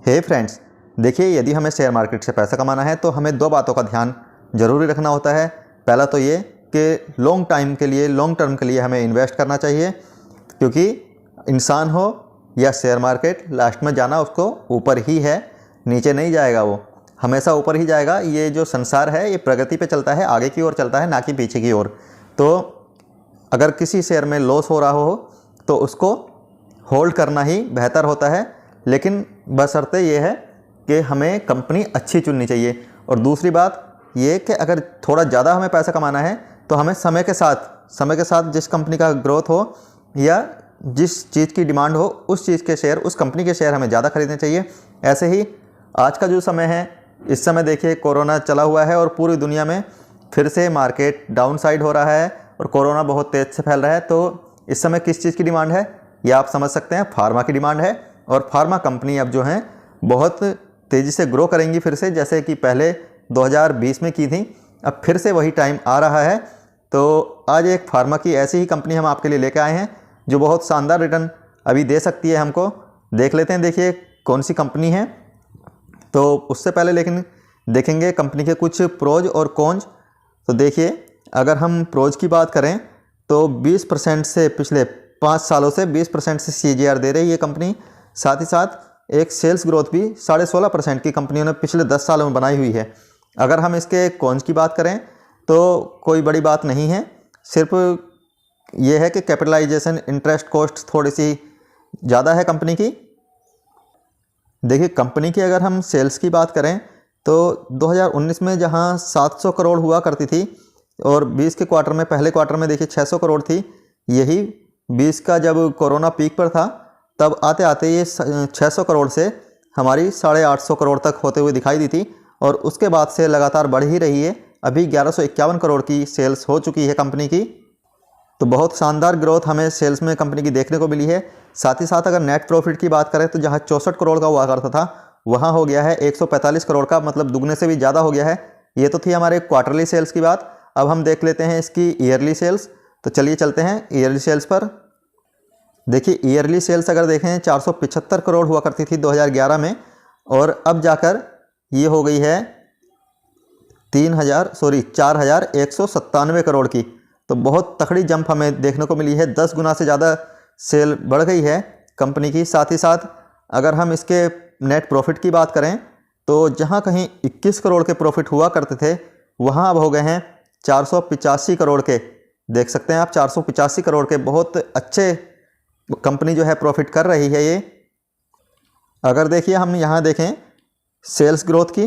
हे friends, देखिए यदि हमें शेयर मार्केट से पैसा कमाना है तो हमें दो बातों का ध्यान ज़रूरी रखना होता है। पहला तो ये कि लॉन्ग टर्म के लिए हमें इन्वेस्ट करना चाहिए, क्योंकि इंसान हो या शेयर मार्केट, लास्ट में जाना उसको ऊपर ही है, नीचे नहीं जाएगा, वो हमेशा ऊपर ही जाएगा। ये जो संसार है ये प्रगति पे चलता है, आगे की ओर चलता है, ना कि पीछे की ओर। तो अगर किसी शेयर में लॉस हो रहा हो तो उसको होल्ड करना ही बेहतर होता है, लेकिन बशर्ते ये है कि हमें कंपनी अच्छी चुननी चाहिए। और दूसरी बात ये कि अगर थोड़ा ज़्यादा हमें पैसा कमाना है तो हमें समय के साथ जिस कंपनी का ग्रोथ हो या जिस चीज़ की डिमांड हो उस चीज़ के शेयर, उस कंपनी के शेयर हमें ज़्यादा खरीदने चाहिए। ऐसे ही आज का जो समय है, इस समय देखिए कोरोना चला हुआ है और पूरी दुनिया में फिर से मार्केट डाउन साइड हो रहा है और कोरोना बहुत तेज़ से फैल रहा है। तो इस समय किस चीज़ की डिमांड है ये आप समझ सकते हैं, फार्मा की डिमांड है। और फार्मा कंपनी अब जो हैं बहुत तेज़ी से ग्रो करेंगी फिर से, जैसे कि पहले 2020 में की थी, अब फिर से वही टाइम आ रहा है। तो आज एक फार्मा की ऐसी ही कंपनी हम आपके लिए लेकर आए हैं जो बहुत शानदार रिटर्न अभी दे सकती है हमको। देख लेते हैं, देखिए कौन सी कंपनी है। तो उससे पहले लेकिन देखेंगे कंपनी के कुछ प्रोज और कॉन्स। तो देखिए अगर हम प्रोज की बात करें तो 20% से पिछले 5 सालों से 20% से CAGR दे रही है ये कंपनी। साथ ही साथ एक सेल्स ग्रोथ भी 16.5% की कंपनियों ने पिछले 10 सालों में बनाई हुई है। अगर हम इसके कॉन्स की बात करें तो कोई बड़ी बात नहीं है, सिर्फ ये है कि कैपिटलाइजेशन, इंटरेस्ट कॉस्ट थोड़ी सी ज़्यादा है कंपनी की। देखिए कंपनी की अगर हम सेल्स की बात करें तो 2019 में जहां 700 करोड़ हुआ करती थी और 20 के क्वार्टर में, पहले क्वार्टर में देखिए 600 करोड़ थी। यही 20 का जब कोरोना पीक पर था तब आते आते ये 600 करोड़ से हमारी 850 करोड़ तक होते हुए दिखाई दी थी और उसके बाद से लगातार बढ़ ही रही है। अभी 1151 करोड़ की सेल्स हो चुकी है कंपनी की। तो बहुत शानदार ग्रोथ हमें सेल्स में कंपनी की देखने को मिली है। साथ ही साथ अगर नेट प्रॉफिट की बात करें तो जहां 64 करोड़ का हुआ करता था वहां हो गया है 145 करोड़ का, मतलब दुगने से भी ज़्यादा हो गया है। ये तो थी हमारे क्वार्टरली सेल्स की बात। अब हम देख लेते हैं इसकी ईयरली सेल्स। तो चलिए चलते हैं ईयरली सेल्स पर। देखिए ईयरली सेल्स अगर देखें 475 करोड़ हुआ करती थी 2011 में और अब जाकर ये हो गई है 4197 करोड़ की। तो बहुत तगड़ी जंप हमें देखने को मिली है, 10 गुना से ज़्यादा सेल बढ़ गई है कंपनी की। साथ ही साथ अगर हम इसके नेट प्रॉफिट की बात करें तो जहां कहीं 21 करोड़ के प्रॉफिट हुआ करते थे वहां अब हो गए हैं 485 करोड़ के। देख सकते हैं आप 485 करोड़ के, बहुत अच्छे कंपनी जो है प्रॉफिट कर रही है ये। अगर देखिए हम यहाँ देखें सेल्स ग्रोथ की,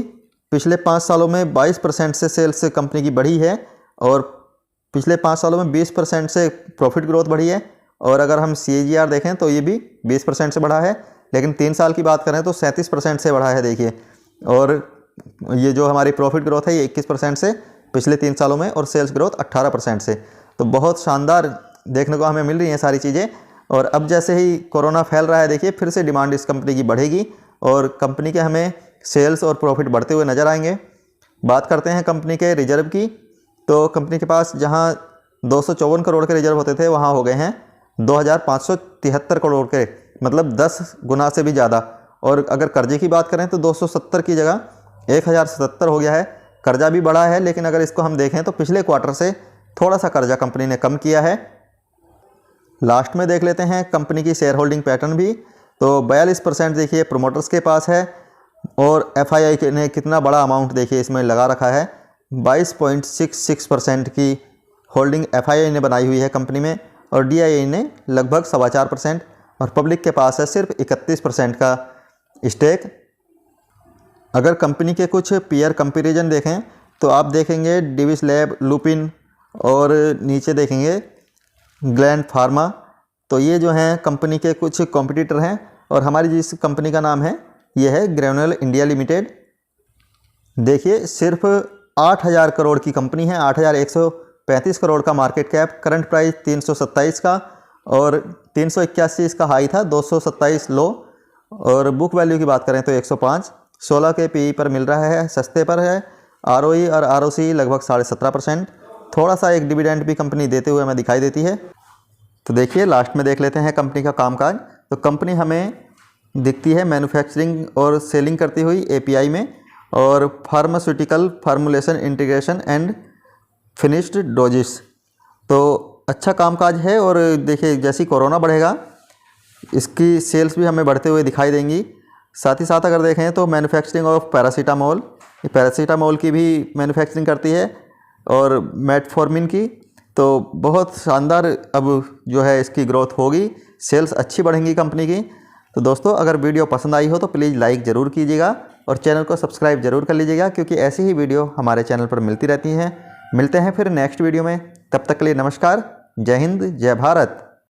पिछले 5 सालों में 22% से सेल्स कंपनी की बढ़ी है और पिछले 5 सालों में 20% से प्रॉफिट ग्रोथ बढ़ी है। और अगर हम CAGR देखें तो ये भी 20% से बढ़ा है, लेकिन 3 साल की बात करें तो 37% से बढ़ा है देखिए। और ये जो हमारी प्रॉफिट ग्रोथ है ये 21% से पिछले 3 सालों में और सेल्स ग्रोथ 18% से। तो बहुत शानदार देखने को हमें मिल रही हैं सारी चीज़ें। और अब जैसे ही कोरोना फैल रहा है देखिए फिर से डिमांड इस कंपनी की बढ़ेगी और कंपनी के हमें सेल्स और प्रॉफिट बढ़ते हुए नज़र आएंगे। बात करते हैं कंपनी के रिजर्व की। तो कंपनी के पास जहां 254 करोड़ के रिजर्व होते थे वहां हो गए हैं 2573 करोड़ के, मतलब 10 गुना से भी ज़्यादा। और अगर कर्जे की बात करें तो 270 की जगह 1077 हो गया है। कर्जा भी बढ़ा है, लेकिन अगर इसको हम देखें तो पिछले क्वार्टर से थोड़ा सा कर्जा कंपनी ने कम किया है। लास्ट में देख लेते हैं कंपनी की शेयर होल्डिंग पैटर्न भी। तो 42% देखिए प्रोमोटर्स के पास है और FII ने कितना बड़ा अमाउंट देखिए इसमें लगा रखा है, 22.66% की होल्डिंग FII ने बनाई हुई है कंपनी में और DII ने लगभग 4.25% और पब्लिक के पास है सिर्फ 31% का स्टेक। अगर कंपनी के कुछ पीयर कंपैरिजन देखें तो आप देखेंगे डिविस लैब, लुपिन और नीचे देखेंगे ग्लैंड फार्मा। तो ये जो हैं कंपनी के कुछ कॉम्पिटिटर हैं और हमारी जिस कंपनी का नाम है ये है ग्रैन्यूल इंडिया लिमिटेड। देखिए सिर्फ 8000 करोड़ की कंपनी है, 8135 करोड़ का मार्केट कैप, करंट प्राइस 327 का और 381 इसका हाई था, 227 लो। और बुक वैल्यू की बात करें तो 105, 16 के PE पर मिल रहा है, सस्ते पर है। ROE और ROC लगभग 17.5%। थोड़ा सा एक डिविडेंड भी कंपनी देते हुए हमें दिखाई देती है। तो देखिए लास्ट में देख लेते हैं कंपनी का कामकाज। तो कंपनी हमें दिखती है मैन्युफैक्चरिंग और सेलिंग करती हुई एपीआई में, और pharmaceutical formulation integration and finished doses. तो अच्छा कामकाज है। और देखिए जैसे ही कोरोना बढ़ेगा इसकी सेल्स भी हमें बढ़ते हुए दिखाई देंगी। साथ ही साथ अगर देखें तो मैन्युफैक्चरिंग ऑफ पैरासीटामोल, ये पैरासीटामोल की भी मैन्युफैक्चरिंग करती है और मेटफॉर्मिन की। तो बहुत शानदार अब जो है इसकी ग्रोथ होगी, सेल्स अच्छी बढ़ेंगी कंपनी की। तो दोस्तों अगर वीडियो पसंद आई हो तो प्लीज़ लाइक ज़रूर कीजिएगा और चैनल को सब्सक्राइब ज़रूर कर लीजिएगा, क्योंकि ऐसी ही वीडियो हमारे चैनल पर मिलती रहती हैं। मिलते हैं फिर नेक्स्ट वीडियो में, तब तक के लिए नमस्कार, जय हिंद, जय भारत।